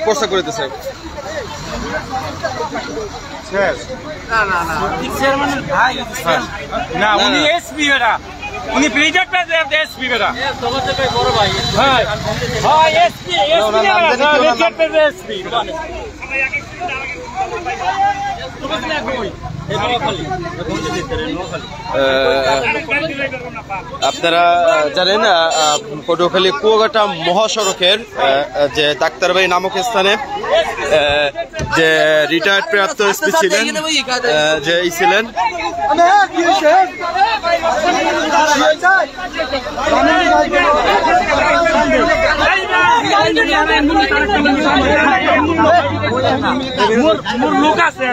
প্রশ্ন করিতেছে না উনি এসপি বেটা উনি প্রেসিডেন্ট এসপি বেটা বড় ভাই হ্যাঁ হ্যাঁ এসপি এসপি আপনারা জানেন পটুয়াখালী কুয়াকাটা মহাসড়কের যে ডাক্তারবাড়ি নামক স্থানে যে রিটায়ার্ড প্রাপ্ত এসপি ছিলেন যে ছিলেন লোক আছে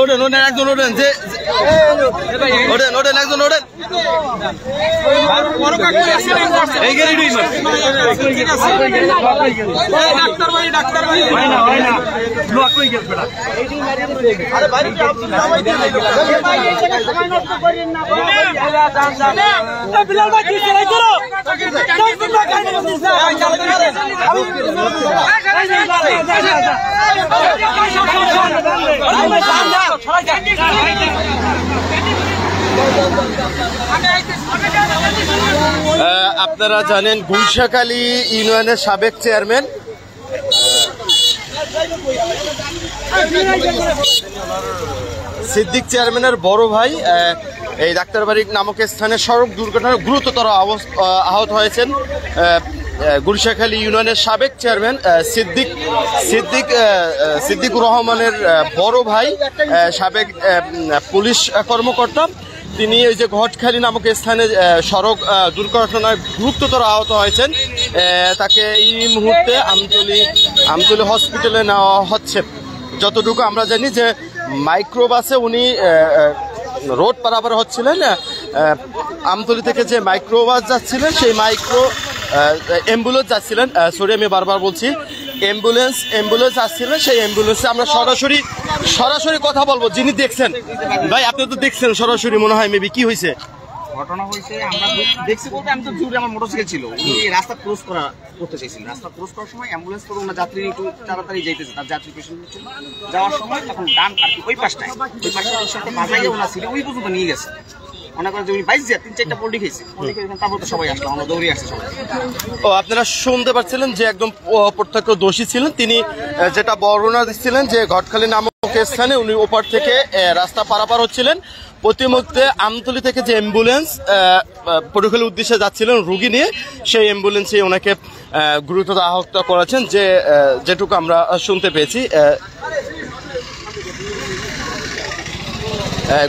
ওঠেন ওঠেন একজন ওঠেন যে ওঠেন ওঠেন একজন ওঠেন এই গেলি আপনারা জানেন গুলশাখালী ইউনিয়নের সাবেক চেয়ারম্যান সিদ্দিক চেয়ারম্যানের বড় ভাই এই ডাক্তারবাড়ি নামক স্থানে সড়ক দুর্ঘটনায় গুরুতর আহত হয়েছেন গুলশাখালী ইউনিয়নের সাবেক চেয়ারম্যান সিদ্দিকুর রহমানের বড় ভাই সাবেক পুলিশ কর্মকর্তা তিনি ওই যে ঘটখালী নামক স্থানে সড়ক দুর্ঘটনায় গুরুতর আহত হয়েছেন তাকে এই মুহূর্তে আমতলী হসপিটালে নেওয়া হচ্ছে যতটুকু আমরা জানি যে মাইক্রোবাসে উনি রোড পারাপার হচ্ছিলেন আমতলী থেকে যে মাইক্রোবাস যাচ্ছিলেন সেই অ্যাম্বুলেন্স যাচ্ছিলেন সরি আমি বারবার বলছি অ্যাম্বুলেন্স আসছিলেন সেই অ্যাম্বুলেন্সে আমরা সরাসরি কথা বলবো যিনি দেখছেন ভাই আপনি তো দেখছেন সরাসরি মনে হয় মেবি কি হয়েছে ঘটনা হয়েছে আমরা দেখছি বলতে আমি তো জোরে আমার মোটরসাইকেল ছিল উনি রাস্তা ক্রস করতে চাইছিলেন রাস্তা ক্রস করার সময় অ্যাম্বুলেন্স করে ওনার যাত্রী একটু তাড়াতাড়ি যাইতেছে তার যাত্রী পেশেন্ট ছিল যাওয়ার সময় তখন ডান আর কি ওই পাশটায় সাথে বাজাইয়ে ওনার ছিল ওই পর্যন্ত নিয়ে গেছে মনে করেন যে উনি 22-3-4টা পোল্ট্রি খেয়েছে তারপর তো সবাই আসলো আমরা দৌড়ে আসছে সবাই ও আপনারা শুনতে পাচ্ছিলেন যে একদম প্রত্যক্ষ দোষী ছিলেন তিনি যেটা বর্ণনা দিচ্ছিলেন যে ঘটখালী নামক স্থানে উনি ওপার থেকে রাস্তা পারাপার হচ্ছিলেন প্রতিমুহূর্তে আমতলী থেকে যে অ্যাম্বুলেন্স পটুয়াখালীর উদ্দেশ্যে যাচ্ছিলেন রুগী নিয়ে সেই অ্যাম্বুলেন্সে ওনাকে গুরুতর আহত করেছেন যেটুকু আমরা শুনতে পেয়েছি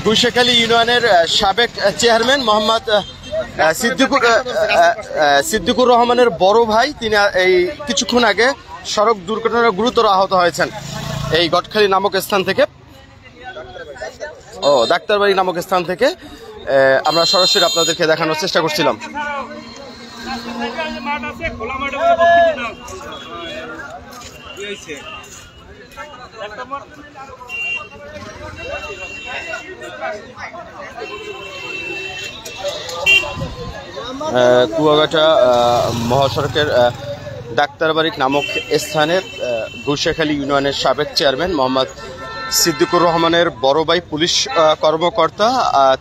গুলশাখালী ইউনিয়নের সাবেক চেয়ারম্যান মোহাম্মদ সিদ্দিকুর রহমানের বড় ভাই তিনি এই কিছুক্ষণ আগে সড়ক দুর্ঘটনায় গুরুতর আহত হয়েছেন এই ঘটখালী নামক স্থান থেকে ডাক্তারবাড়ি নামক স্থান থেকে আমরা সরাসরি আপনাদেরকে দেখানোর চেষ্টা করছিলাম কুয়াকাটা মহাসড়কের ডাক্তারবাড়ি নামক স্থানে গুলশাখালী ইউনিয়নের সাবেক চেয়ারম্যান মোহাম্মদ সিদ্দিকুর রহমানের বড় ভাই পুলিশ কর্মকর্তা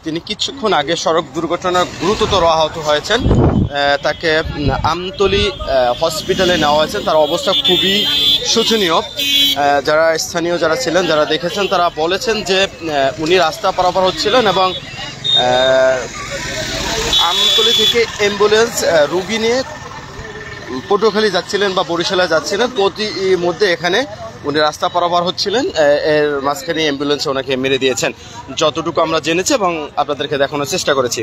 তিনি কিছুক্ষণ আগে সড়ক দুর্ঘটনায় গুরুতর আহত হয়েছেন তাকে আমতলী হসপিটালে নেওয়া হয়েছে তার অবস্থা খুবই শোচনীয় যারা স্থানীয় যারা ছিলেন যারা দেখেছেন তারা বলেছেন যে উনি রাস্তা পারাপার হচ্ছিলেন এবং আমতলী থেকে অ্যাম্বুলেন্স রুগী নিয়ে পটুয়াখালী যাচ্ছিলেন বা বরিশালে যাচ্ছিলেন মধ্যে এখানে উনি রাস্তা পারাপার হচ্ছিলেন এর মাঝখানে অ্যাম্বুলেন্সে ওনাকে মেরে দিয়েছেন যতটুকু আমরা জেনেছি এবং আপনাদেরকে দেখানোর চেষ্টা করেছি